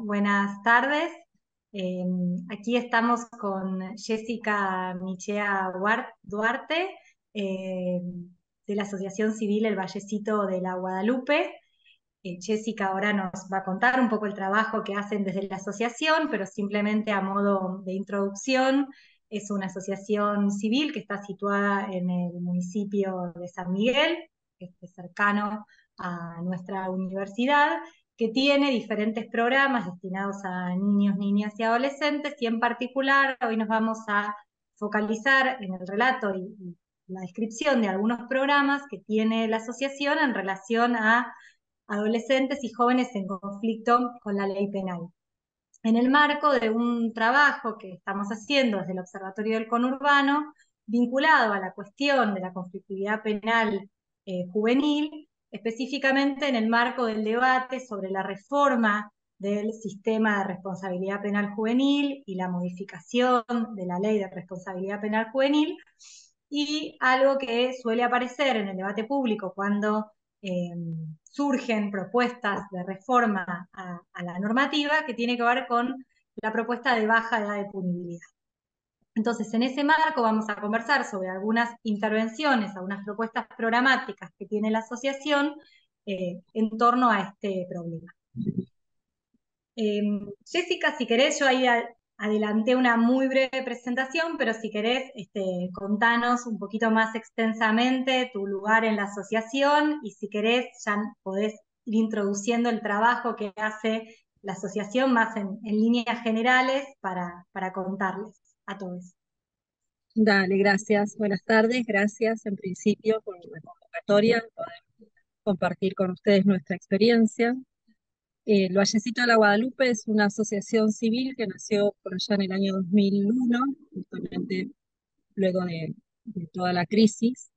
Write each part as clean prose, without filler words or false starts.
buenas tardes. Eh, Aquí estamos con Jessica Michea Duarte, eh, de la Asociación Civil El Vallecito de la Guadalupe. Jessica ahora nos va a contar un poco el trabajo que hacen desde la asociación, pero simplemente a modo de introducción, es una asociación civil que está situada en el municipio de San Miguel, que es cercano a nuestra universidad, que tiene diferentes programas destinados a niños, niñas y adolescentes, y en particular hoy nos vamos a focalizar en el relato y la descripción de algunos programas que tiene la asociación en relación a adolescentes y jóvenes en conflicto con la ley penal. En el marco de un trabajo que estamos haciendo desde el Observatorio del Conurbano, vinculado a la cuestión de la conflictividad penal juvenil, específicamente en el marco del debate sobre la reforma del sistema de responsabilidad penal juvenil y la modificación de la ley de responsabilidad penal juvenil, y algo que suele aparecer en el debate público cuando eh, surgen propuestas de reforma a la normativa, que tiene que ver con la propuesta de baja edad de punibilidad. Entonces, en ese marco vamos a conversar sobre algunas intervenciones, algunas propuestas programáticas que tiene la asociación en torno a este problema. Jessica, si querés, yo ahí adelanté una muy breve presentación, pero si querés, contanos un poquito más extensamente tu lugar en la asociación, y si querés ya podés ir introduciendo el trabajo que hace la asociación más en líneas generales para contarles a todos. Dale, gracias. Buenas tardes. Gracias en principio por la convocatoria, poder compartir con ustedes nuestra experiencia. El Vallecito de la Guadalupe es una asociación civil que nació por allá en el año 2001, justamente luego de toda la crisis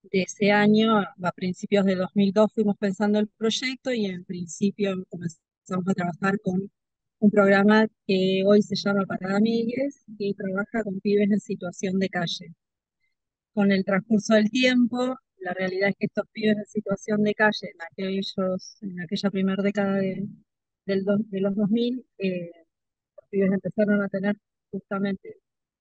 de ese año. A principios de 2002 fuimos pensando el proyecto y en principio comenzamos a trabajar con un programa que hoy se llama Parada Amigues, que trabaja con pibes en situación de calle. Con el transcurso del tiempo, la realidad es que estos pibes en situación de calle, en aquella primera década de los 2000, los pibes empezaron a tener justamente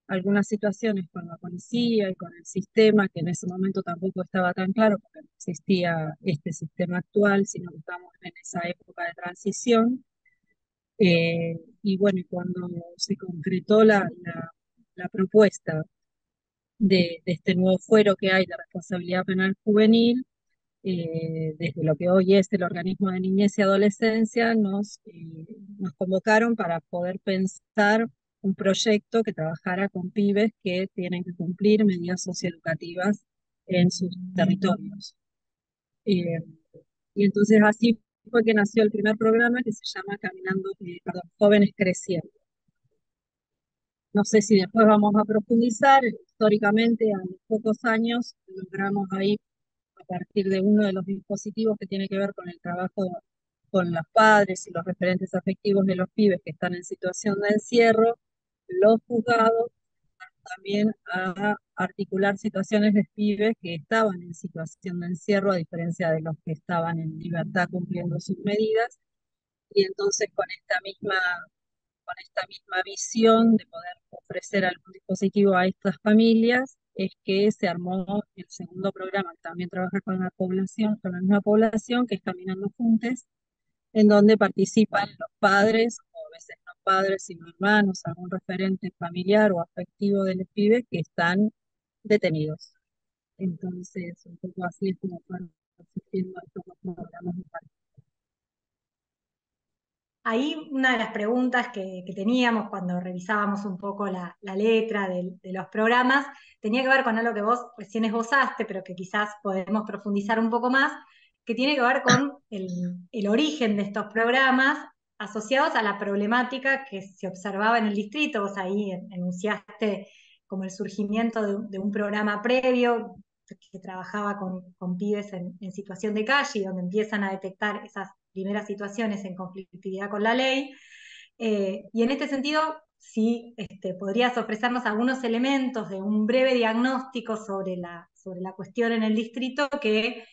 algunas situaciones con la policía y con el sistema, que en ese momento tampoco estaba tan claro, porque no existía este sistema actual, sino que estamos en esa época de transición. Y bueno, y cuando se concretó la propuesta de este nuevo fuero que hay de responsabilidad penal juvenil, desde lo que hoy es el Organismo de Niñez y Adolescencia, nos convocaron para poder pensar un proyecto que trabajara con pibes que tienen que cumplir medidas socioeducativas en sus territorios. Eh, y entonces así fue que nació el primer programa, que se llama Jóvenes Creciendo. No sé si después vamos a profundizar. Históricamente, a los pocos años, logramos ahí, a partir de uno de los dispositivos que tiene que ver con el trabajo con los padres y los referentes afectivos de los pibes que están en situación de encierro, los juzgados también a articular situaciones de pibes que estaban en situación de encierro, a diferencia de los que estaban en libertad cumpliendo sus medidas. Y entonces con esta misma visión de poder ofrecer algún dispositivo a estas familias, es que se armó el segundo programa, que también trabaja con la población, con la misma población, que es Caminando Juntos, en donde participan los padres, o a veces no padres, sino hermanos, algún referente familiar o afectivo de los pibes que están detenidos. Entonces, un poco así es como fueron surgiendo estos dos programas de participación. Ahí una de las preguntas que teníamos cuando revisábamos un poco la letra de los programas tenía que ver con algo que vos recién esbozaste, pero que quizás podemos profundizar un poco más, que tiene que ver con el origen de estos programas asociados a la problemática que se observaba en el distrito. Vos ahí enunciaste como el surgimiento de un programa previo que trabajaba con pibes en situación de calle, y donde empiezan a detectar esas primeras situaciones en conflictividad con la ley. Y en este sentido, sí, podrías ofrecernos algunos elementos de un breve diagnóstico sobre la cuestión en el distrito que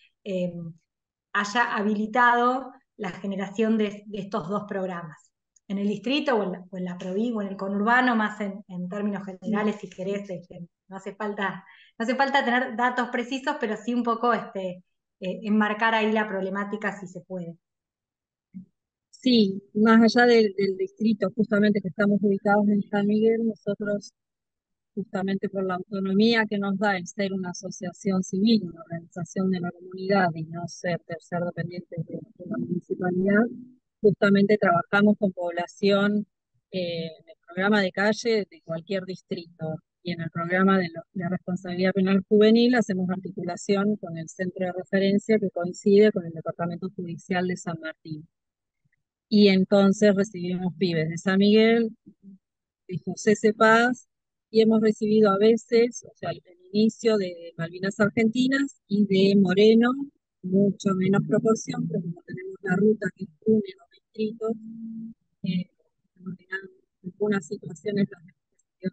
haya habilitado la generación de estos dos programas. en el distrito o en la provincia o en el conurbano, más en términos generales, si querés, no hace falta tener datos precisos, pero sí un poco enmarcar ahí la problemática si se puede. Sí, más allá del distrito, justamente que estamos ubicados en San Miguel, nosotros, justamente por la autonomía que nos da el ser una asociación civil, una organización de la comunidad y no ser tercer dependiente de la municipalidad, justamente trabajamos con población en el programa de calle de cualquier distrito y en el programa de responsabilidad penal juvenil hacemos articulación con el centro de referencia que coincide con el Departamento Judicial de San Martín. Y entonces recibimos pibes de San Miguel, de José Cepaz, y hemos recibido a veces, o sea, el inicio de Malvinas Argentinas y de Moreno, mucho menos proporción, pero como tenemos la ruta que une los distritos, eh, en algunas situaciones las hemos recibido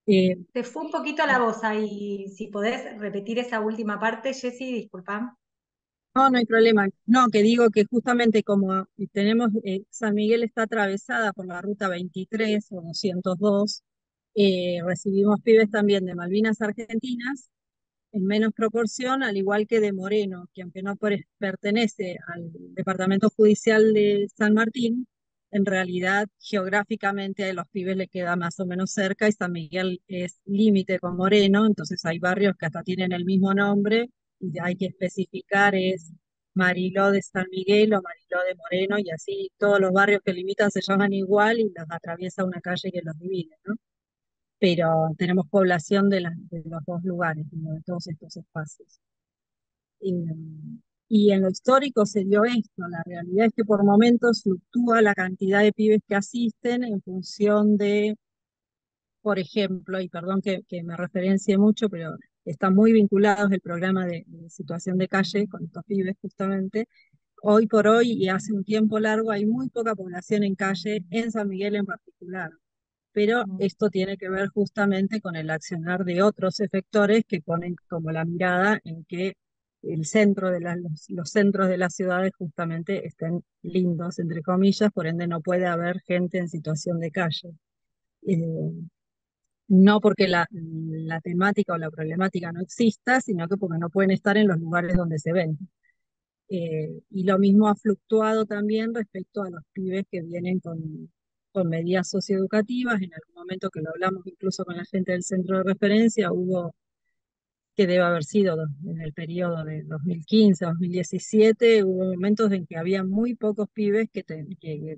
también. Te fue un poquito la voz ahí, si podés repetir esa última parte, Jessy, disculpa. No, no hay problema. No, que digo que justamente como tenemos, San Miguel está atravesada por la ruta 23 o 202, recibimos pibes también de Malvinas Argentinas, en menos proporción, al igual que de Moreno, que aunque no pertenece al Departamento Judicial de San Martín, en realidad geográficamente a los pibes le queda más o menos cerca y San Miguel es límite con Moreno, entonces hay barrios que hasta tienen el mismo nombre y hay que especificar es Mariló de San Miguel o Mariló de Moreno y así todos los barrios que limitan se llaman igual y los atraviesa una calle que los divide, ¿no? Pero tenemos población de los dos lugares, ¿no? De todos estos espacios. Eh, y en lo histórico se dio esto, la realidad es que por momentos fluctúa la cantidad de pibes que asisten en función de, por ejemplo, y perdón que me referencie mucho, pero están muy vinculados el programa de situación de calle con estos pibes justamente. Hoy por hoy y hace un tiempo largo hay muy poca población en calle, en San Miguel en particular, pero Mm. esto tiene que ver justamente con el accionar de otros efectores que ponen como la mirada en que el centro de los centros de las ciudades justamente estén lindos, entre comillas, por ende no puede haber gente en situación de calle. Eh, no porque la temática o la problemática no exista, sino que porque no pueden estar en los lugares donde se ven. Y lo mismo ha fluctuado también respecto a los pibes que vienen con medidas socioeducativas. En algún momento que lo hablamos incluso con la gente del centro de referencia, hubo, que debe haber sido en el periodo de 2015, 2017, hubo momentos en que había muy pocos pibes que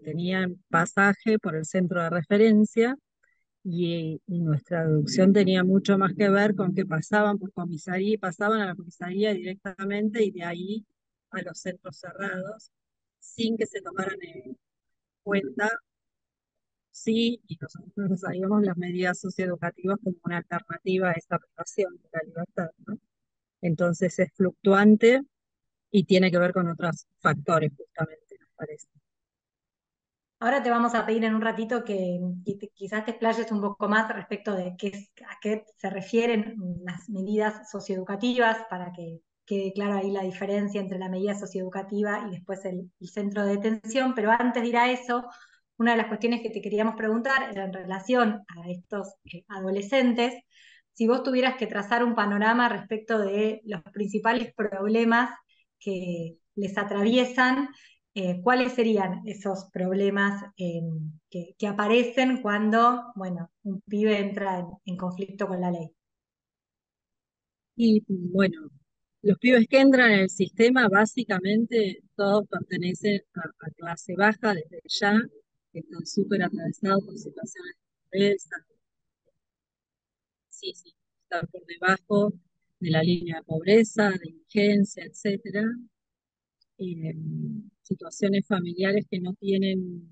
tenían pasaje por el centro de referencia y nuestra deducción tenía mucho más que ver con que pasaban por comisaría y pasaban a la comisaría directamente y de ahí a los centros cerrados sin que se tomaran en cuenta, sí, y nosotros sabíamos las medidas socioeducativas como una alternativa a esta privación de la libertad, ¿no? Entonces es fluctuante y tiene que ver con otros factores justamente, me parece. Ahora te vamos a pedir en un ratito que quizás te explayes un poco más respecto de a qué se refieren las medidas socioeducativas para que quede clara ahí la diferencia entre la medida socioeducativa y después el centro de detención. Pero antes de ir a eso, una de las cuestiones que te queríamos preguntar era en relación a estos adolescentes, si vos tuvieras que trazar un panorama respecto de los principales problemas que les atraviesan, ¿cuáles serían esos problemas que aparecen cuando, bueno, un pibe entra en conflicto con la ley? Y bueno, los pibes que entran en el sistema básicamente todos pertenecen a clase baja desde ya, que están súper atravesados por situaciones de pobreza, sí, sí, están por debajo de la línea de pobreza, de indigencia, etcétera. Situaciones familiares que no tienen,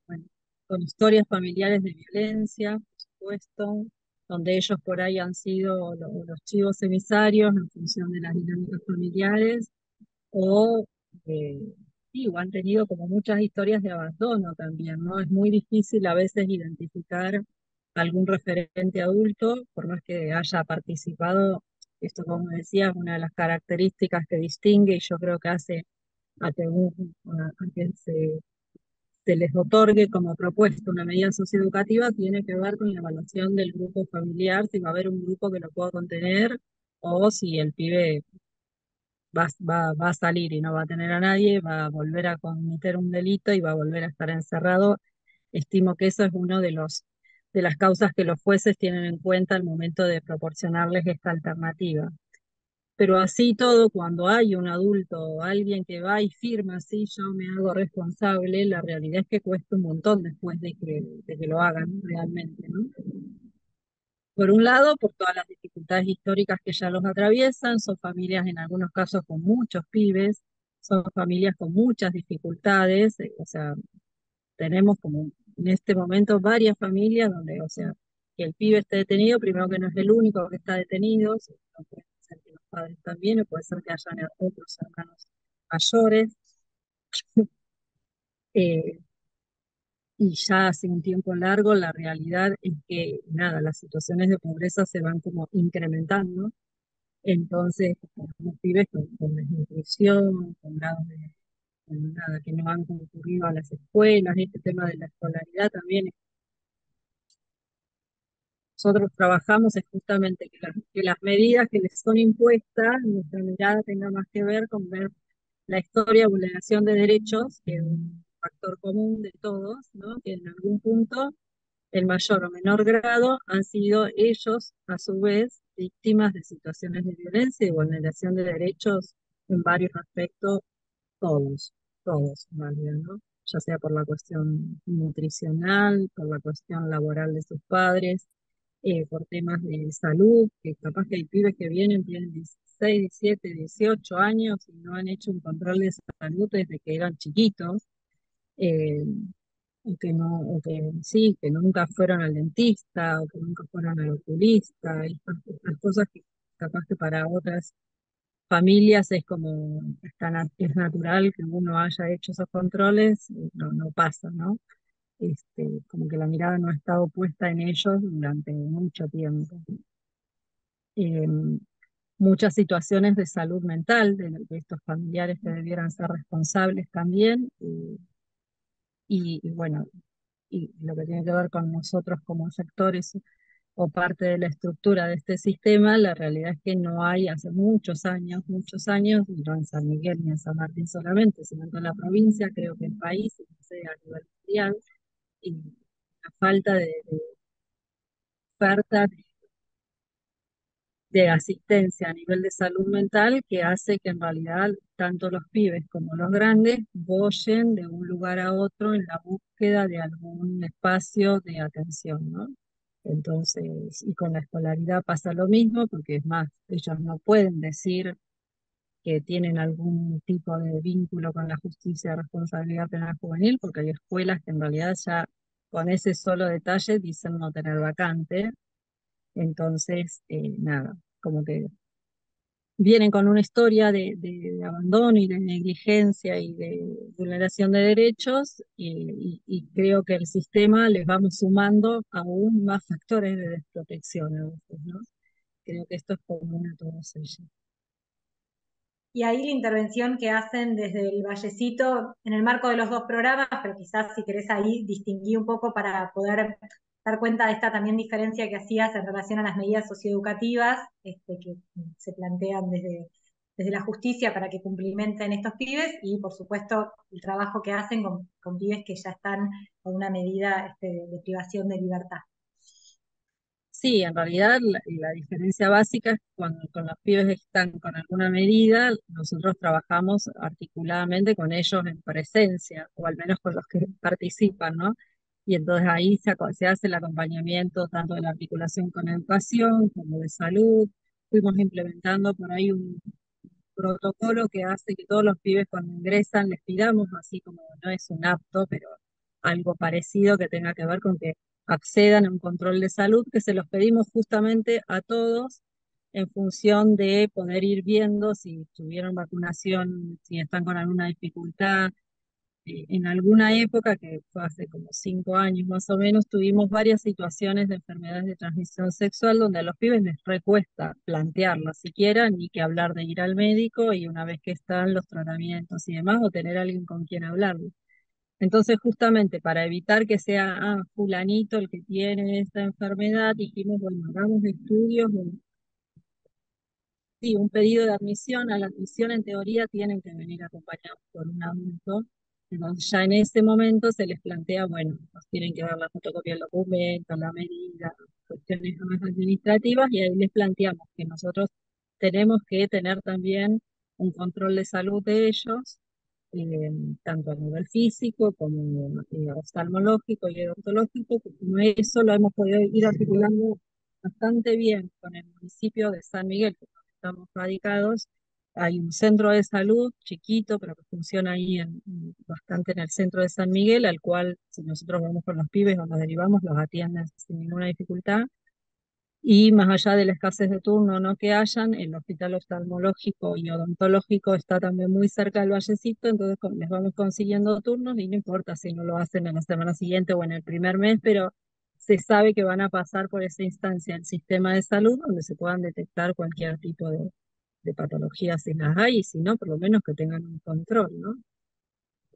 bueno, con historias familiares de violencia, por supuesto, donde ellos por ahí han sido los chivos emisarios en función de las dinámicas familiares, o, eh, sí, o han tenido como muchas historias de abandono también, ¿no? Es muy difícil a veces identificar algún referente adulto, por más que haya participado, esto como decía, es una de las características que distingue y yo creo que hace a que, a que se se les otorgue como propuesta una medida socioeducativa tiene que ver con la evaluación del grupo familiar, si va a haber un grupo que lo pueda contener o si el pibe va a salir y no va a tener a nadie, va a volver a cometer un delito y va a volver a estar encerrado. Estimo que eso es uno de las causas que los jueces tienen en cuenta al momento de proporcionarles esta alternativa. Pero así todo, cuando hay un adulto o alguien que va y firma así, yo me hago responsable, la realidad es que cuesta un montón después de que lo hagan realmente, ¿no? Por un lado, por todas las dificultades históricas que ya los atraviesan, son familias en algunos casos con muchos pibes, son familias con muchas dificultades, o sea, tenemos como en este momento varias familias donde, o sea, que el pibe esté detenido, primero que no es el único que está detenido, sino puede ser que los padres también, o puede ser que hayan otros hermanos mayores, eh, y ya hace un tiempo largo la realidad es que, nada, las situaciones de pobreza se van como incrementando. Entonces, los pibes con desnutrición, con grados de, con nada, que no han concurrido a las escuelas, este tema de la escolaridad también. Nosotros trabajamos es justamente que las medidas que les son impuestas, nuestra mirada tenga más que ver con ver la historia de vulneración de derechos, que es un factor común de todos, ¿no? Que en algún punto, en mayor o menor grado, han sido ellos, a su vez, víctimas de situaciones de violencia y vulneración de derechos en varios aspectos, todos, todos, en realidad, ¿no? Ya sea por la cuestión nutricional, por la cuestión laboral de sus padres, por temas de salud, que capaz que hay pibes que vienen, tienen 16, 17, 18 años y no han hecho un control de salud desde que eran chiquitos, eh, o que no, o que sí, que nunca fueron al dentista, o que nunca fueron al oculista, y estas cosas que capaz que para otras familias es como, es natural que uno haya hecho esos controles, no, no pasa, ¿no? Como que la mirada no ha estado puesta en ellos durante mucho tiempo. Eh, Muchas situaciones de salud mental de estos familiares que debieran ser responsables también, y bueno, y lo que tiene que ver con nosotros como sectores o parte de la estructura de este sistema, la realidad es que no hay hace muchos años, y no en San Miguel ni en San Martín solamente, sino en toda la provincia, creo que el país, no sé, a nivel mundial, y la falta de oferta de asistencia a nivel de salud mental que hace que en realidad tanto los pibes como los grandes vayan de un lugar a otro en la búsqueda de algún espacio de atención, ¿no? Entonces, y con la escolaridad pasa lo mismo, porque es más, ellos no pueden decir que tienen algún tipo de vínculo con la justicia de responsabilidad penal juvenil, porque hay escuelas que en realidad ya con ese solo detalle dicen no tener vacante. Entonces, nada, como que vienen con una historia de abandono y de negligencia y de vulneración de derechos, y creo que el sistema les vamos sumando aún más factores de desprotección a veces, ¿no? Creo que esto es común a todos ellos. Y ahí la intervención que hacen desde el Vallecito, en el marco de los dos programas, pero quizás si querés ahí distinguir un poco para poder dar cuenta de esta también diferencia que hacías en relación a las medidas socioeducativas que se plantean desde la justicia para que cumplimenten estos pibes y por supuesto el trabajo que hacen con pibes que ya están con una medida de privación de libertad. Sí, en realidad la diferencia básica es cuando con los pibes están con alguna medida, nosotros trabajamos articuladamente con ellos en presencia, o al menos con los que participan, ¿no? Y entonces ahí se hace el acompañamiento tanto de la articulación con educación como de salud. Fuimos implementando por ahí un protocolo que hace que todos los pibes cuando ingresan les pidamos, así como no es un apto, pero algo parecido que tenga que ver con que accedan a un control de salud, que se los pedimos justamente a todos en función de poder ir viendo si tuvieron vacunación, si están con alguna dificultad. En alguna época, que fue hace como 5 años más o menos, tuvimos varias situaciones de enfermedades de transmisión sexual donde a los pibes les recuesta plantearlo siquiera, ni que hablar de ir al médico y una vez que están los tratamientos y demás, o tener alguien con quien hablarlo. Entonces, justamente para evitar que sea fulanito el que tiene esta enfermedad, dijimos, bueno, hagamos estudios, sí, un pedido de admisión. A la admisión en teoría tienen que venir acompañados por un adulto. Entonces ya en ese momento se les plantea, bueno, nos tienen que dar la fotocopia del documento, la medida, cuestiones más administrativas, y ahí les planteamos que nosotros tenemos que tener también un control de salud de ellos, eh, tanto a nivel físico como oftalmológico y odontológico, que como eso lo hemos podido ir articulando bastante bien con el municipio de San Miguel, que es donde estamos radicados. Hay un centro de salud chiquito, pero que funciona ahí bastante en el centro de San Miguel, al cual si nosotros vamos con los pibes o nos derivamos, los atienden sin ninguna dificultad. Y más allá de la escasez de turno no que hayan, el hospital oftalmológico y odontológico está también muy cerca del Vallecito, entonces les vamos consiguiendo turnos y no importa si no lo hacen en la semana siguiente o en el primer mes, pero se sabe que van a pasar por esa instancia del sistema de salud donde se puedan detectar cualquier tipo de patología si las hay, y si no, por lo menos que tengan un control, ¿no?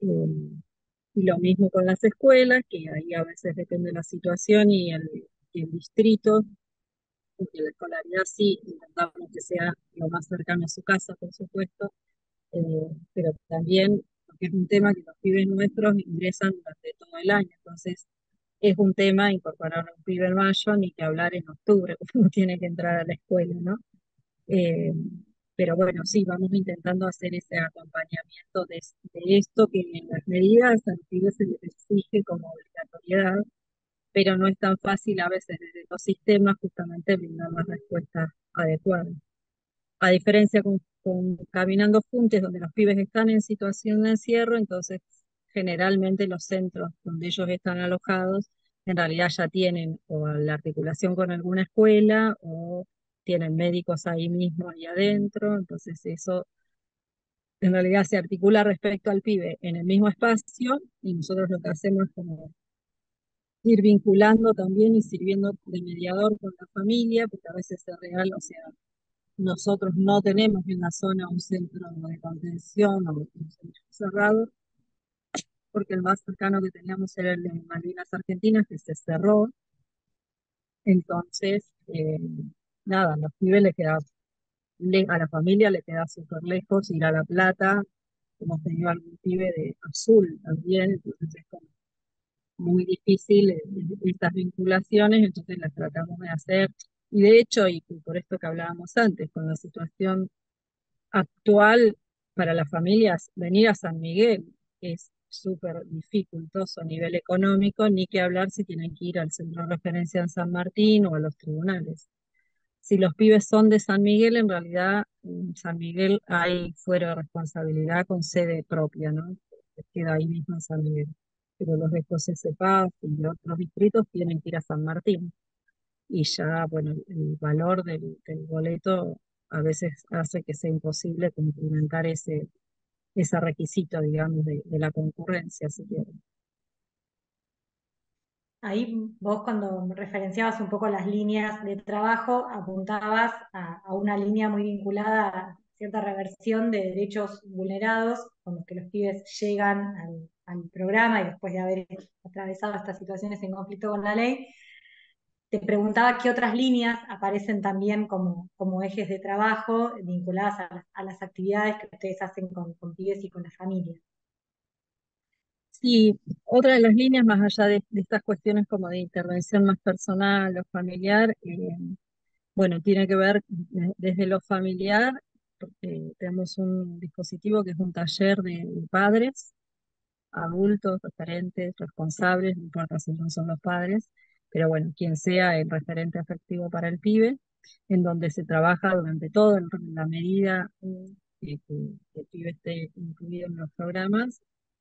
Eh, y lo mismo con las escuelas, que ahí a veces depende de la situación y el distrito, porque la escolaridad sí, intentamos que sea lo más cercano a su casa, por supuesto, pero también, porque es un tema que los pibes nuestros ingresan durante todo el año, entonces es un tema incorporar a un pibe en mayo, ni que hablar en octubre, cuando tiene que entrar a la escuela, ¿no? Eh, pero bueno, sí, vamos intentando hacer ese acompañamiento de esto que en las medidas a los pibes se les exige como obligatoriedad, pero no es tan fácil a veces desde los sistemas justamente brindar las respuestas adecuadas. A diferencia con Caminando Juntos, donde los pibes están en situación de encierro, entonces generalmente los centros donde ellos están alojados en realidad ya tienen o la articulación con alguna escuela o tienen médicos ahí mismo, ahí adentro, entonces eso en realidad se articula respecto al pibe en el mismo espacio, y nosotros lo que hacemos es como ir vinculando también y sirviendo de mediador con la familia, porque a veces es real, o sea, nosotros no tenemos en la zona un centro de contención o un centro cerrado, porque el más cercano que teníamos era el de Malvinas Argentinas, que se cerró. Entonces, nada, a los pibes les queda, a la familia le queda súper lejos ir a La Plata. Hemos tenido algún pibe de Azul también, entonces es como muy difícil estas vinculaciones, entonces las tratamos de hacer. Y de hecho, y por esto que hablábamos antes, con la situación actual para las familias, venir a San Miguel es súper dificultoso a nivel económico, ni que hablar si tienen que ir al centro de referencia en San Martín o a los tribunales. Si los pibes son de San Miguel, en realidad en San Miguel hay fuero de responsabilidad con sede propia, ¿no? Queda ahí mismo en San Miguel. Pero los de José Cepaz y de otros distritos tienen que ir a San Martín. Y ya, bueno, el valor del boleto a veces hace que sea imposible cumplimentar ese requisito, digamos, de la concurrencia, si quieren. Ahí vos cuando referenciabas un poco las líneas de trabajo, apuntabas a una línea muy vinculada a cierta reversión de derechos vulnerados con los que los pibes llegan al programa y después de haber atravesado estas situaciones en conflicto con la ley. Te preguntaba qué otras líneas aparecen también como ejes de trabajo vinculadas a las actividades que ustedes hacen con pibes y con las familias. Sí, otra de las líneas, más allá de estas cuestiones como de intervención más personal o familiar, bueno, tiene que ver desde lo familiar. Tenemos un dispositivo que es un taller de padres, adultos, referentes, responsables, no importa si no son los padres, pero bueno, quien sea el referente afectivo para el pibe, en donde se trabaja durante toda la medida que el pibe esté incluido en los programas,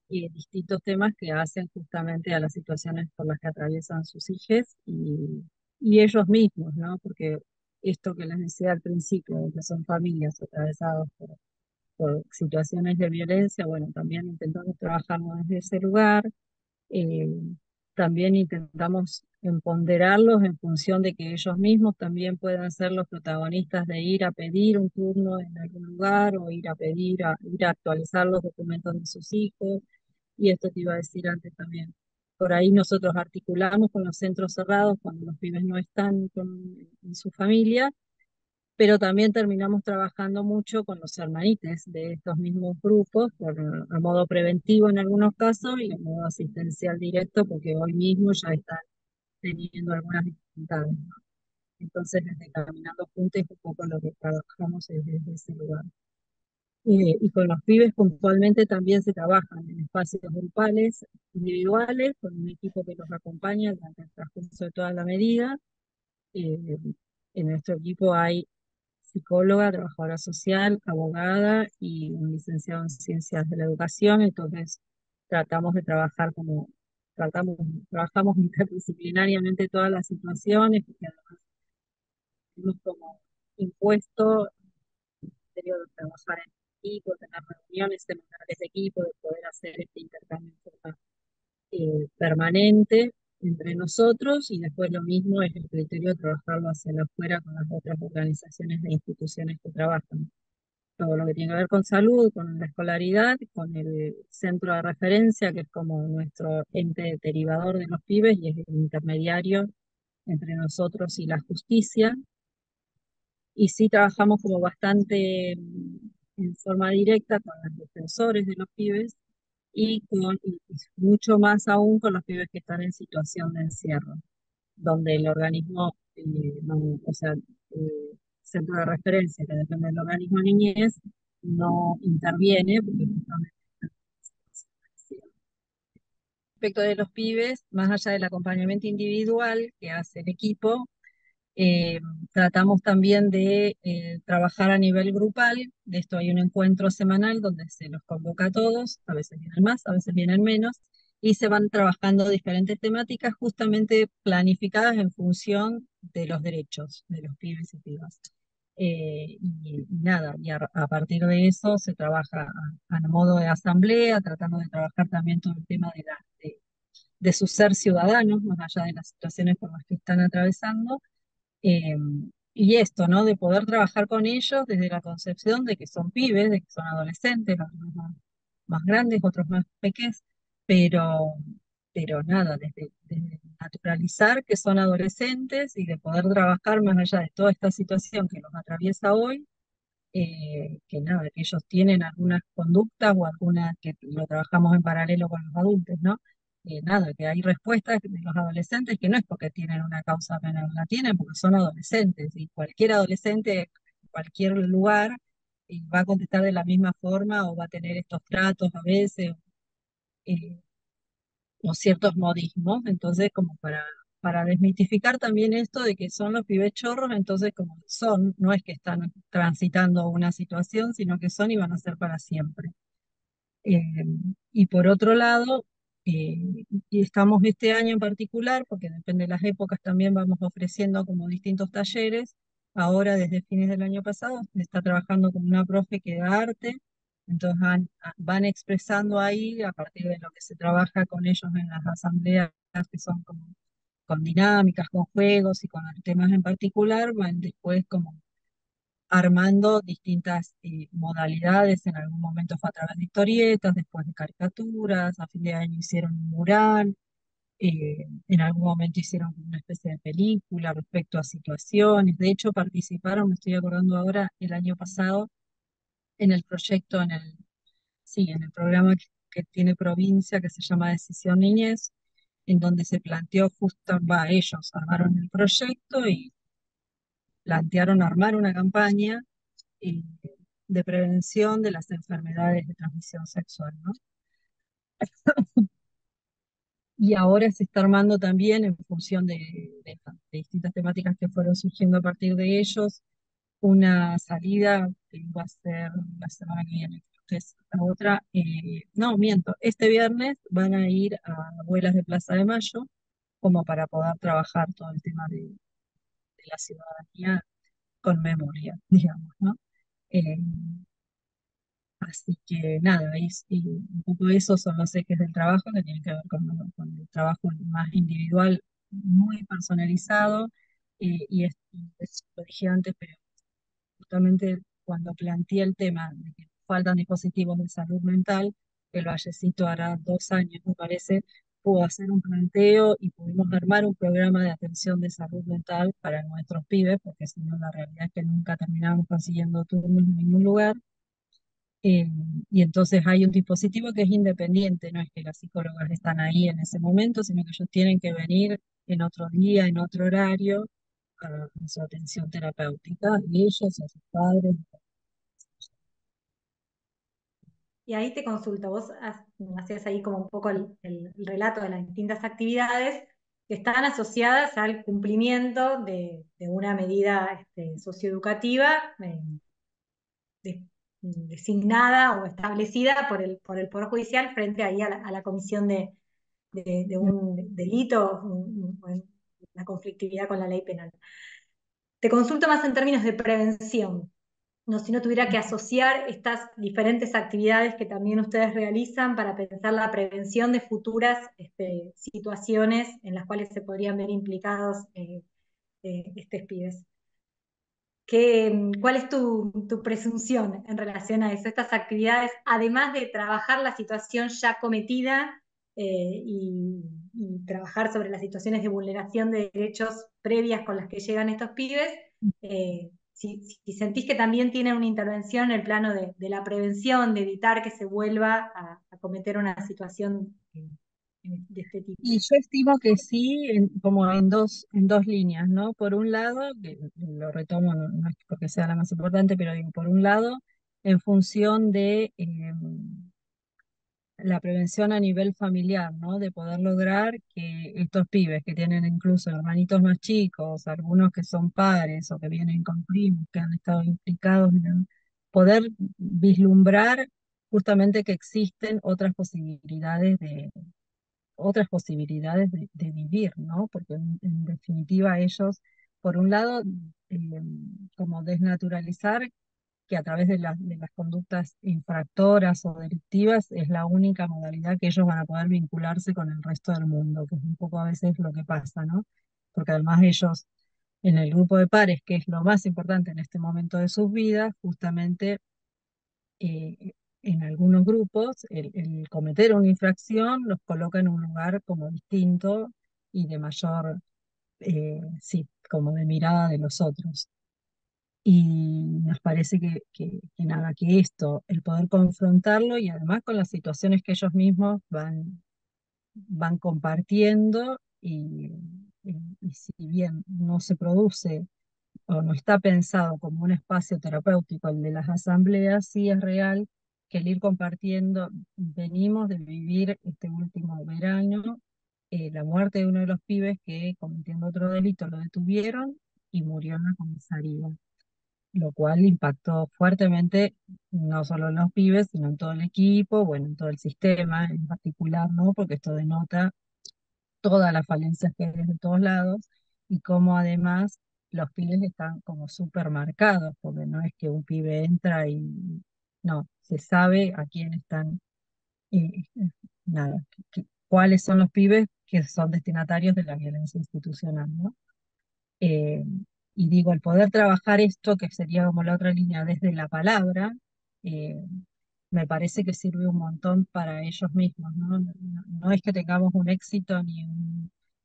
y distintos temas que hacen justamente a las situaciones por las que atraviesan sus hijos y ellos mismos, ¿no? Porque esto que les decía al principio, que son familias atravesadas por situaciones de violencia, bueno, también intentamos trabajarlo desde ese lugar. eh, También intentamos empoderarlos en función de que ellos mismos también puedan ser los protagonistas de ir a pedir un turno en algún lugar o ir a pedir, ir a actualizar los documentos de sus hijos. Y esto te iba a decir antes también. Por ahí nosotros articulamos con los centros cerrados cuando los pibes no están en su familia, pero también terminamos trabajando mucho con los hermanites de estos mismos grupos, a modo preventivo en algunos casos y a modo asistencial directo, porque hoy mismo ya están teniendo algunas dificultades, ¿no? Entonces, desde Caminando Juntos, un poco lo que trabajamos es desde ese lugar. Y con los pibes puntualmente también se trabajan en espacios grupales, individuales, con un equipo que los acompaña durante el transcurso de toda la medida. Eh, en nuestro equipo hay psicóloga, trabajadora social, abogada y un licenciado en ciencias de la educación, entonces tratamos de trabajar trabajamos interdisciplinariamente todas las situaciones, porque además tenemos como impuesto de trabajar en equipo, tener reuniones semanales de equipo, de poder hacer este intercambio de forma permanente entre nosotros y después lo mismo es el criterio de trabajarlo hacia afuera con las otras organizaciones e instituciones que trabajan. Todo lo que tiene que ver con salud, con la escolaridad, con el centro de referencia, que es como nuestro ente derivador de los pibes y es el intermediario entre nosotros y la justicia. Y sí trabajamos como bastante en forma directa con los defensores de los pibes y mucho más aún con los pibes que están en situación de encierro, donde el organismo, o sea, centro de referencia que depende del organismo niñez, no interviene porque justamente respecto de los pibes, más allá del acompañamiento individual que hace el equipo, eh, tratamos también de trabajar a nivel grupal. De esto hay un encuentro semanal donde se los convoca a todos, a veces vienen más, a veces vienen menos, y se van trabajando diferentes temáticas justamente planificadas en función de los derechos de los pibes y pibas. Y nada, a partir de eso se trabaja a modo de asamblea, tratando de trabajar también todo el tema de su ser ciudadanos, más allá de las situaciones por las que están atravesando, eh, y esto, ¿no? De poder trabajar con ellos desde la concepción de que son pibes, de que son adolescentes, algunos más grandes, otros más pequeños, pero, pero nada, desde naturalizar que son adolescentes y de poder trabajar más allá de toda esta situación que los atraviesa hoy, que nada, que ellos tienen algunas conductas o algunas que lo trabajamos en paralelo con los adultos, ¿no? Nada, que hay respuestas de los adolescentes que no es porque tienen una causa penal, la tienen porque son adolescentes y cualquier adolescente, en cualquier lugar, va a contestar de la misma forma o va a tener estos tratos a veces, eh, o ciertos modismos, entonces como para desmitificar también esto de que son los pibes chorros, entonces como son, no es que están transitando una situación, sino que son y van a ser para siempre. Eh, y por otro lado, y estamos este año en particular, porque depende de las épocas, también vamos ofreciendo como distintos talleres. Ahora, desde fines del año pasado, se está trabajando con una profe que da arte, entonces van expresando ahí, a partir de lo que se trabaja con ellos en las asambleas, que son como con dinámicas, con juegos y con temas en particular, van después como armando distintas modalidades. En algún momento fue a través de historietas, después de caricaturas, a fin de año hicieron un mural, en algún momento hicieron una especie de película respecto a situaciones. De hecho, participaron, me estoy acordando ahora, el año pasado en el proyecto, sí, en el programa que tiene provincia que se llama Decisión Niñez, en donde se planteó justo, ellos armaron el proyecto y plantearon armar una campaña eh, de prevención de las enfermedades de transmisión sexual, ¿no? Y ahora se está armando también en función de distintas temáticas que fueron surgiendo a partir de ellos, una salida que va a ser la semana que viene, creo que es la otra, no, miento, este viernes van a ir a Abuelas de Plaza de Mayo, como para poder trabajar todo el tema de la ciudadanía con memoria, digamos, ¿no? Eh, Así que nada, y un poco esos son los ejes del trabajo que tienen que ver con el trabajo más individual, muy personalizado, lo dije antes, pero justamente cuando planteé el tema de que faltan dispositivos de salud mental, el Vallecito hará 2 años, me parece, pudo hacer un planteo y pudimos armar un programa de atención de salud mental para nuestros pibes, porque si no, la realidad es que nunca terminábamos consiguiendo turnos en ningún lugar. Eh, y entonces hay un dispositivo que es independiente, no es que las psicólogas están ahí en ese momento, sino que ellos tienen que venir en otro día, en otro horario, a su atención terapéutica, y ellos, a sus padres. Y ahí te consulto, vos hacías ahí como un poco el relato de las distintas actividades que están asociadas al cumplimiento de una medida socioeducativa de- designada o establecida por el Poder Judicial frente ahí a la comisión de un delito, la conflictividad con la ley penal. Te consulto más en términos de prevención. No, si no tuviera que asociar estas diferentes actividades que también ustedes realizan para pensar la prevención de futuras situaciones en las cuales se podrían ver implicados estos pibes. ¿Cuál es tu presunción en relación a eso? Estas actividades, además de trabajar la situación ya cometida y trabajar sobre las situaciones de vulneración de derechos previas con las que llegan estos pibes, si sentís que también tienen una intervención en el plano de la prevención, de evitar que se vuelva a cometer una situación de este tipo. Y yo estimo que sí, como en dos líneas, ¿no? Por un lado, que lo retomo, no es porque sea la más importante, pero digo, por un lado, en función de la prevención a nivel familiar, ¿no? De poder lograr que estos pibes que tienen incluso hermanitos más chicos, algunos que son padres o que vienen con primos, que han estado implicados poder vislumbrar justamente que existen otras posibilidades de vivir, ¿no? Porque en definitiva ellos, por un lado, eh, como desnaturalizar que a través de las conductas infractoras o delictivas es la única modalidad que ellos van a poder vincularse con el resto del mundo, que es un poco a veces lo que pasa, ¿no? Porque además ellos, en el grupo de pares, que es lo más importante en este momento de sus vidas, justamente en algunos grupos el cometer una infracción los coloca en un lugar como distinto y de mayor, sí, como de mirada de los otros. Y nos parece que nada, que esto, el poder confrontarlo y además con las situaciones que ellos mismos van compartiendo y si bien no se produce o no está pensado como un espacio terapéutico el de las asambleas, sí es real que el ir compartiendo, venimos de vivir este último verano la muerte de uno de los pibes que cometiendo otro delito lo detuvieron y murió en la comisaría, lo cual impactó fuertemente no solo en los pibes, sino en todo el equipo, bueno, en todo el sistema en particular, ¿no? Porque esto denota todas las falencias que hay de todos lados y cómo además los pibes están como súper marcados, porque no es que un pibe entra y no, se sabe a quién están, nada, cuáles son los pibes que son destinatarios de la violencia institucional, ¿no? Eh, y digo, el poder trabajar esto, que sería como la otra línea desde la palabra, eh, me parece que sirve un montón para ellos mismos, ¿no? No es que tengamos un éxito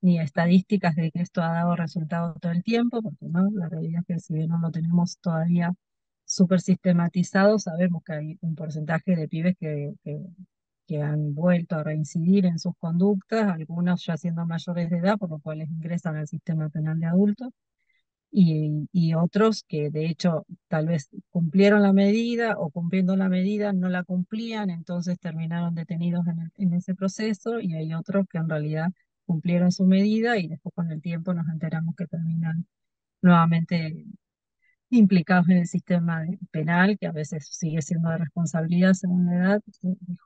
ni estadísticas de que esto ha dado resultado todo el tiempo, porque no, la realidad es que si bien no lo tenemos todavía súper sistematizado, sabemos que hay un porcentaje de pibes que han vuelto a reincidir en sus conductas, algunos ya siendo mayores de edad, por lo cual les ingresan al sistema penal de adultos y otros que de hecho tal vez cumplieron la medida o cumpliendo la medida no la cumplían, entonces terminaron detenidos en ese proceso y hay otros que en realidad cumplieron su medida y después con el tiempo nos enteramos que terminan nuevamente implicados en el sistema penal, que a veces sigue siendo de responsabilidad según la edad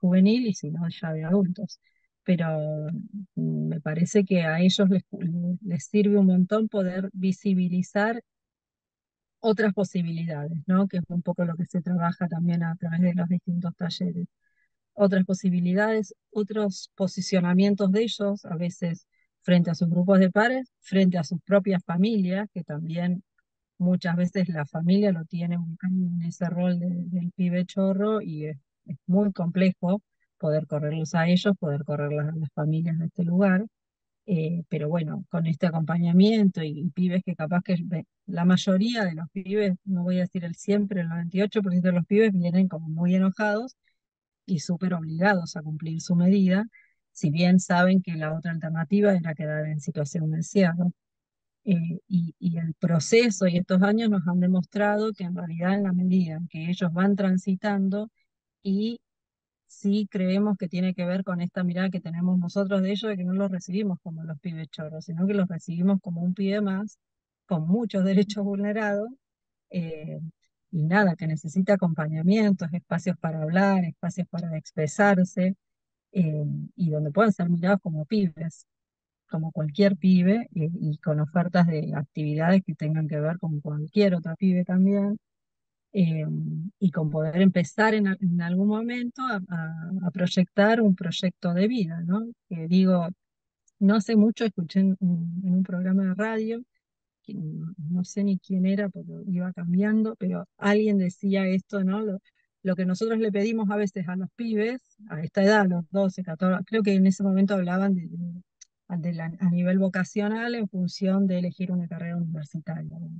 juvenil y si no ya de adultos. Pero me parece que a ellos les sirve un montón poder visibilizar otras posibilidades, ¿no? Que es un poco lo que se trabaja también a través de los distintos talleres. Otras posibilidades, otros posicionamientos de ellos, a veces frente a sus grupos de pares, frente a sus propias familias, que también muchas veces la familia lo tiene ubicado en ese rol del pibe chorro y es muy complejo poder correrlos a ellos, poder correr a las familias de este lugar. Pero bueno, con este acompañamiento y pibes que capaz que la mayoría de los pibes, no voy a decir el 100, pero el 98% de los pibes vienen como muy enojados y súper obligados a cumplir su medida, si bien saben que la otra alternativa era quedar en situación de encierro. Y el proceso y estos años nos han demostrado que en realidad en la medida en que ellos van transitando y sí creemos que tiene que ver con esta mirada que tenemos nosotros de ellos, de que no los recibimos como los pibes choros, sino que los recibimos como un pibe más, con muchos derechos vulnerados, eh, y nada, que necesita acompañamientos, espacios para hablar, espacios para expresarse, eh, y donde puedan ser mirados como pibes, como cualquier pibe, y con ofertas de actividades que tengan que ver con cualquier otro pibe también, eh, y con poder empezar en algún momento a proyectar un proyecto de vida, ¿no? Que digo, no hace mucho escuché en un programa de radio, que no sé ni quién era porque iba cambiando, pero alguien decía esto, ¿no? Lo que nosotros le pedimos a veces a los pibes, a esta edad, a los 12, 14, creo que en ese momento hablaban a nivel vocacional en función de elegir una carrera universitaria, ¿no?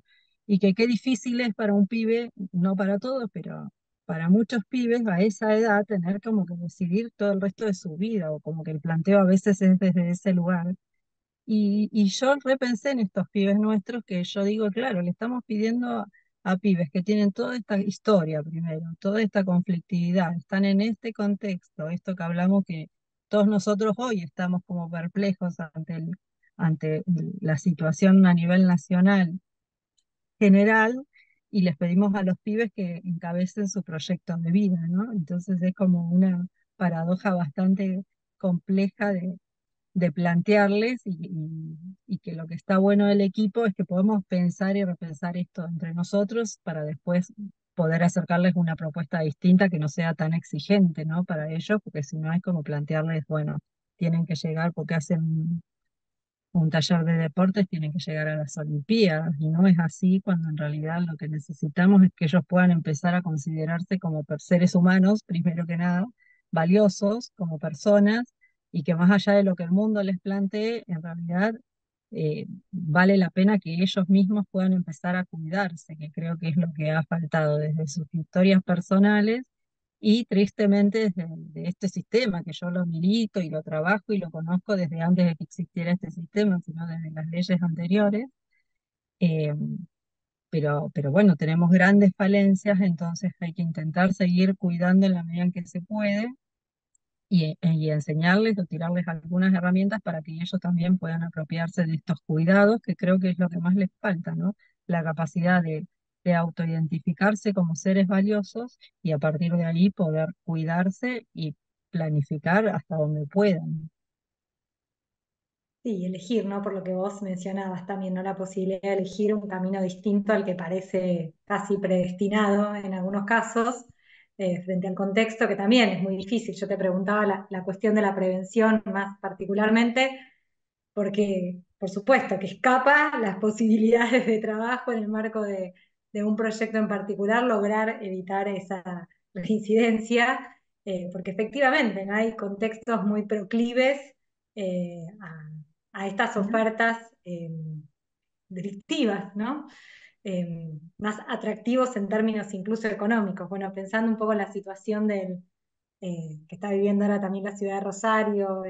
Y que qué difícil es para un pibe, no para todos, pero para muchos pibes a esa edad tener como que decidir todo el resto de su vida, o como que el planteo a veces es desde ese lugar. Y yo repensé en estos pibes nuestros que yo digo, claro, le estamos pidiendo a pibes que tienen toda esta historia primero, toda esta conflictividad, están en este contexto, esto que hablamos que todos nosotros hoy estamos como perplejos ante la situación a nivel nacional general, y les pedimos a los pibes que encabecen su proyecto de vida, ¿no? Entonces es como una paradoja bastante compleja de plantearles, y que lo que está bueno del equipo es que podemos pensar y repensar esto entre nosotros para después poder acercarles una propuesta distinta que no sea tan exigente, ¿no? Para ellos, porque si no es como plantearles, bueno, tienen que llegar porque hacen un taller de deportes, tienen que llegar a las Olimpiadas, y no es así, cuando en realidad lo que necesitamos es que ellos puedan empezar a considerarse como seres humanos, primero que nada, valiosos como personas, y que más allá de lo que el mundo les plantee, en realidad vale la pena que ellos mismos puedan empezar a cuidarse, que creo que es lo que ha faltado desde sus historias personales y tristemente desde de este sistema, que yo lo milito y lo trabajo y lo conozco desde antes de que existiera este sistema, sino desde las leyes anteriores. eh, pero bueno, tenemos grandes falencias, entonces hay que intentar seguir cuidando en la medida en que se puede, y enseñarles o tirarles algunas herramientas para que ellos también puedan apropiarse de estos cuidados, que creo que es lo que más les falta, ¿no? La capacidad de autoidentificarse como seres valiosos, y a partir de ahí poder cuidarse y planificar hasta donde puedan. Sí, elegir, ¿no? Por lo que vos mencionabas también, ¿no? La posibilidad de elegir un camino distinto al que parece casi predestinado en algunos casos, frente al contexto, que también es muy difícil. Yo te preguntaba la cuestión de la prevención más particularmente, porque por supuesto que escapa las posibilidades de trabajo en el marco de un proyecto en particular, lograr evitar esa reincidencia, porque efectivamente, ¿no? Hay contextos muy proclives a estas ofertas delictivas, ¿no? Más atractivos en términos incluso económicos. Bueno, pensando un poco en la situación que está viviendo ahora también la ciudad de Rosario,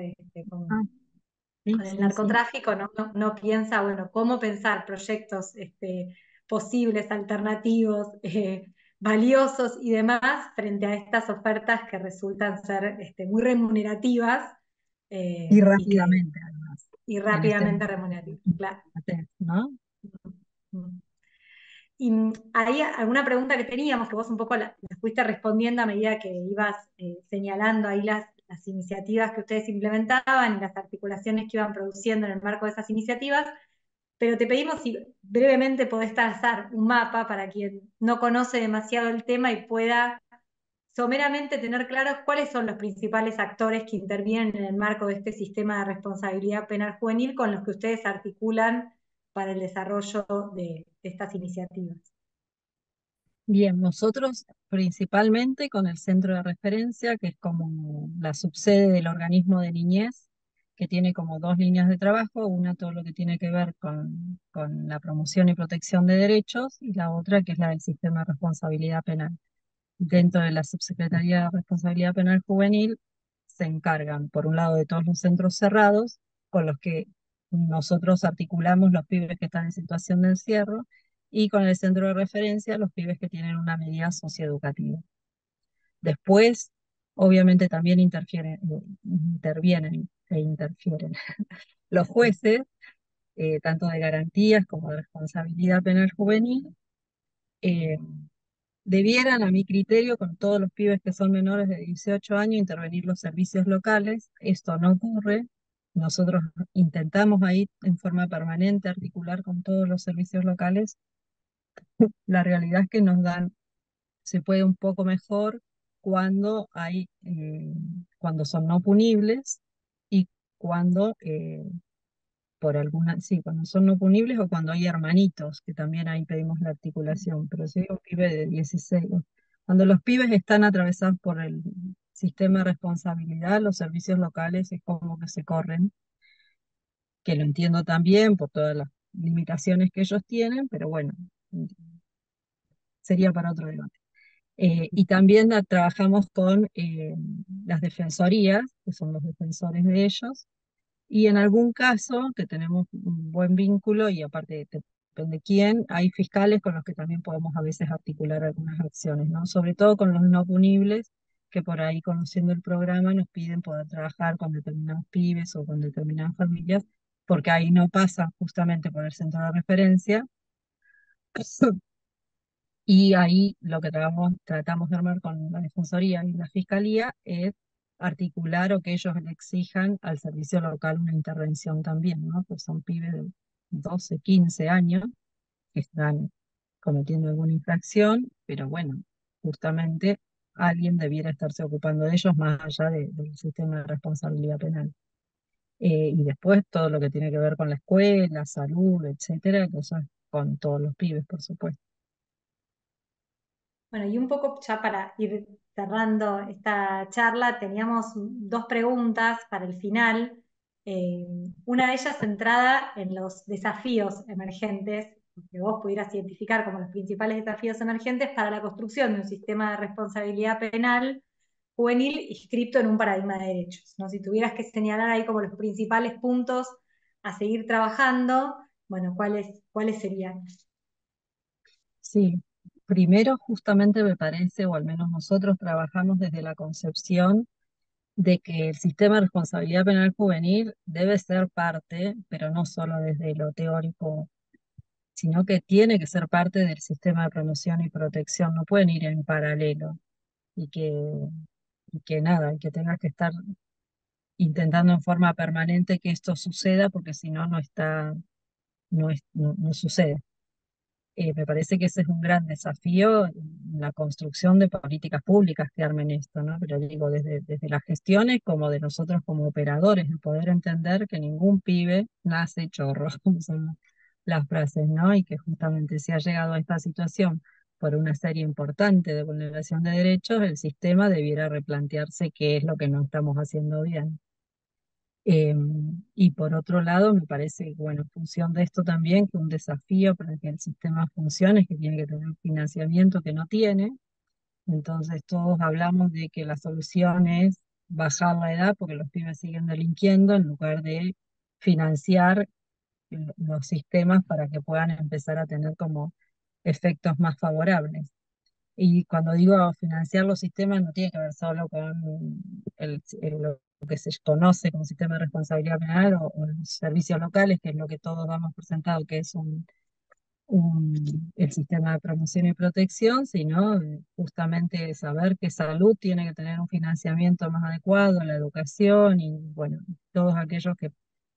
Ah, sí, con el sí, sí. narcotráfico, ¿no? No piensa, bueno, cómo pensar proyectos posibles, alternativos, valiosos y demás frente a estas ofertas que resultan ser muy remunerativas, Y y que rápidamente, además, y que les rápidamente remunerativas. Claro. ¿no? Mm. Y hay alguna pregunta que teníamos, que vos un poco la fuiste respondiendo a medida que ibas señalando ahí las iniciativas que ustedes implementaban y las articulaciones que iban produciendo en el marco de esas iniciativas, pero te pedimos si brevemente podés trazar un mapa para quien no conoce demasiado el tema y pueda someramente tener claros cuáles son los principales actores que intervienen en el marco de este sistema de responsabilidad penal juvenil con los que ustedes articulan para el desarrollo de estas iniciativas. Bien, nosotros principalmente con el centro de referencia, que es como la subsede del organismo de niñez, que tiene como dos líneas de trabajo, una todo lo que tiene que ver con la promoción y protección de derechos, y la otra que es la del sistema de responsabilidad penal. Dentro de la Subsecretaría de Responsabilidad Penal Juvenil se encargan, por un lado, de todos los centros cerrados, con los que nosotros articulamos los pibes que están en situación de encierro, y con el centro de referencia, los pibes que tienen una medida socioeducativa. Después, obviamente, también intervienen e interfieren los jueces, tanto de garantías como de responsabilidad penal juvenil. eh, Debieran, a mi criterio, con todos los pibes que son menores de 18 años, intervenir los servicios locales. Esto no ocurre. Nosotros intentamos ahí en forma permanente articular con todos los servicios locales. La realidad es que se puede un poco mejor cuando cuando son no punibles y cuando sí, cuando son no punibles o cuando hay hermanitos, que también ahí pedimos la articulación, pero si hay un pibe de 16, cuando los pibes están atravesados por el sistema de responsabilidad, los servicios locales es como que se corren, que lo entiendo también por todas las limitaciones que ellos tienen, pero bueno, sería para otro debate. Y también trabajamos con las defensorías, que son los defensores de ellos, y en algún caso, que tenemos un buen vínculo, y aparte depende quién, hay fiscales con los que también podemos a veces articular algunas acciones, ¿no? Sobre todo con los no punibles, que por ahí conociendo el programa nos piden poder trabajar con determinados pibes o con determinadas familias, porque ahí no pasa justamente por el centro de referencia. Y ahí lo que tratamos de armar con la Defensoría y la Fiscalía es articular o que ellos le exijan al servicio local una intervención también, ¿no? Pues son pibes de 12, 15 años que están cometiendo alguna infracción, pero bueno, justamente alguien debiera estarse ocupando de ellos más allá del sistema de responsabilidad penal. Y después todo lo que tiene que ver con la escuela, salud, etcétera, que eso es con todos los pibes, por supuesto. Bueno, y un poco ya para ir cerrando esta charla, teníamos dos preguntas para el final. Eh, una de ellas centrada en los desafíos emergentes, que vos pudieras identificar como los principales desafíos emergentes para la construcción de un sistema de responsabilidad penal juvenil inscripto en un paradigma de derechos, ¿no? Si tuvieras que señalar ahí como los principales puntos a seguir trabajando, bueno, ¿cuáles serían? Sí, primero justamente me parece, o al menos nosotros trabajamos desde la concepción de que el sistema de responsabilidad penal juvenil debe ser parte, pero no solo desde lo teórico, sino que tiene que ser parte del sistema de promoción y protección, no pueden ir en paralelo y que nada, y que tengas que estar intentando en forma permanente que esto suceda, porque si no, no sucede. Me parece que ese es un gran desafío en la construcción de políticas públicas que armen esto, ¿no? Pero digo, desde las gestiones como de nosotros como operadores, de poder entender que ningún pibe nace chorro, como son las frases, ¿no? Y que justamente si ha llegado a esta situación por una serie importante de vulneración de derechos, el sistema debiera replantearse qué es lo que no estamos haciendo bien. Eh, y por otro lado, me parece, bueno, en función de esto también, que un desafío para que el sistema funcione es que tiene que tener un financiamiento que no tiene. Entonces todos hablamos de que la solución es bajar la edad porque los pibes siguen delinquiendo en lugar de financiar los sistemas para que puedan empezar a tener como efectos más favorables. Y cuando digo financiar los sistemas, no tiene que ver solo con lo que se conoce como sistema de responsabilidad penal o los servicios locales, que es lo que todos damos por sentado que es el sistema de promoción y protección, sino justamente saber que salud tiene que tener un financiamiento más adecuado, la educación y bueno, todos aquellos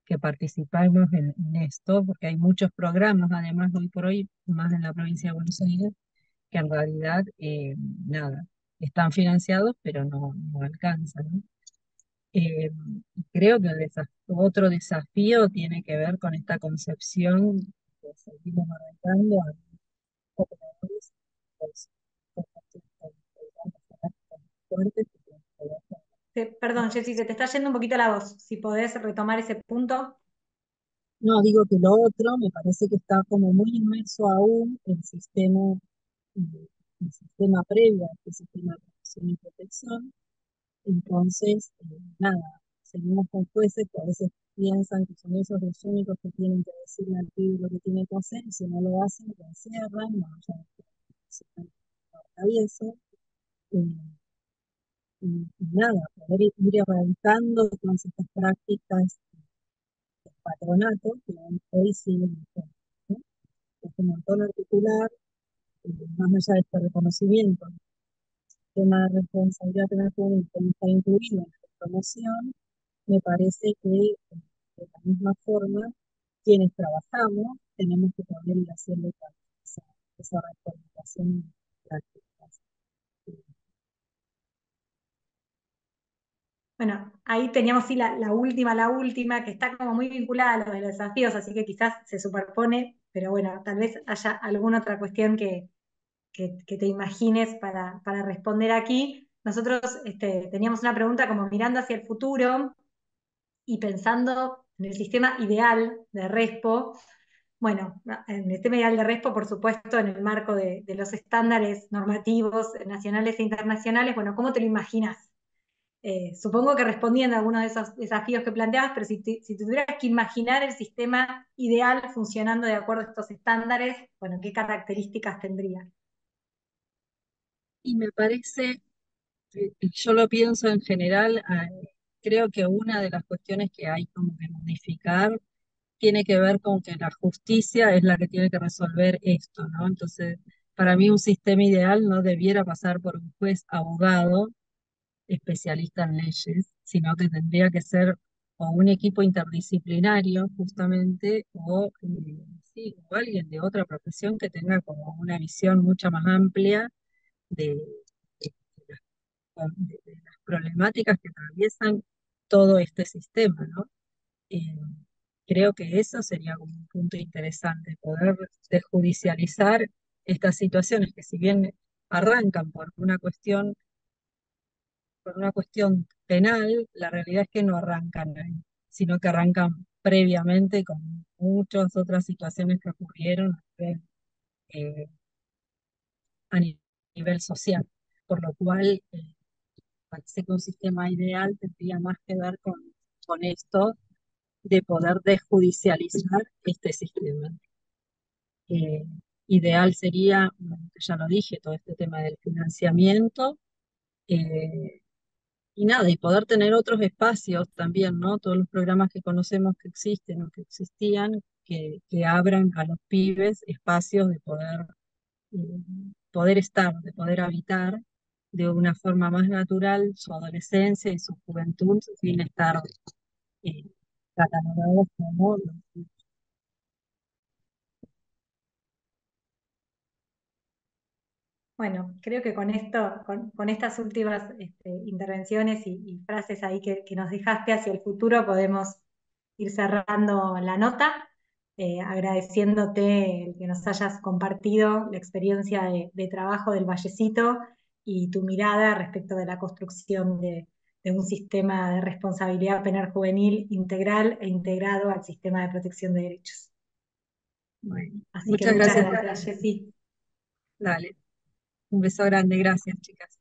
que participamos en esto, porque hay muchos programas, además, hoy por hoy, más en la provincia de Buenos Aires, que en realidad, nada, están financiados, pero no alcanzan, ¿no? Eh, Creo que otro desafío tiene que ver con esta concepción que seguimos arrancando a operadores. fuertes. Perdón, Jessy, se te está yendo un poquito la voz. Si podés retomar ese punto. No, digo que lo otro me parece que está como muy inmerso aún el sistema previo a este sistema de protección y protección. Entonces, nada, seguimos con jueces que a veces piensan que son ellos los únicos que tienen que decirle al pibe lo que tiene que hacer, y si no lo hacen, lo encierran, no, ya atravieso. Y nada, poder ir erradicando todas estas prácticas del patronato que hoy siguen vigentes, ¿no? Es un montón articular, más allá de este reconocimiento, el tema de responsabilidad penal juvenil que no está incluido en la promoción, me parece que de la misma forma, quienes trabajamos tenemos que poder ir haciendo esa, esa reformulación de prácticas. Bueno, ahí teníamos sí la última, que está como muy vinculada a lo de los desafíos, así que quizás se superpone, pero bueno, tal vez haya alguna otra cuestión que te imagines para responder aquí. Nosotros teníamos una pregunta como mirando hacia el futuro y pensando en el sistema ideal de RESPO. Bueno, en el tema ideal de RESPO, por supuesto, en el marco de los estándares normativos nacionales e internacionales, bueno, ¿cómo te lo imaginas? Supongo que respondiendo a algunos de esos desafíos que planteabas, pero si tuvieras que imaginar el sistema ideal funcionando de acuerdo a estos estándares, bueno, ¿qué características tendría? Y me parece, yo lo pienso en general, creo que una de las cuestiones que hay como que modificar tiene que ver con que la justicia es la que tiene que resolver esto, ¿no? Entonces, para mí un sistema ideal no debiera pasar por un juez abogado especialista en leyes, sino que tendría que ser o un equipo interdisciplinario, justamente, o, sí, o alguien de otra profesión que tenga como una visión mucho más amplia de, de- de las problemáticas que atraviesan todo este sistema, ¿no? Eh, Creo que eso sería como un punto interesante, poder desjudicializar estas situaciones que si bien arrancan por una cuestión penal, la realidad es que no arrancan ahí, sino que arrancan previamente con muchas otras situaciones que ocurrieron eh, a nivel social, por lo cual parece que un sistema ideal tendría más que ver con esto de poder desjudicializar este sistema. Eh, Ideal sería, bueno, que ya lo dije, todo este tema del financiamiento, eh, y nada, y poder tener otros espacios también, ¿no? Todos los programas que conocemos que existen o que existían, que abran a los pibes espacios de eh, poder estar, de poder habitar de una forma más natural su adolescencia y su juventud sin estar eh, catalogados como Bueno, creo que con esto, con estas últimas intervenciones y frases ahí que nos dejaste hacia el futuro, podemos ir cerrando la nota, agradeciéndote el que nos hayas compartido la experiencia de trabajo del Vallecito y tu mirada respecto de la construcción de un sistema de responsabilidad penal juvenil integral e integrado al sistema de protección de derechos. bueno, Así que muchas muchas gracias. gracias, Jessy. Dale, un beso grande, gracias, chicas.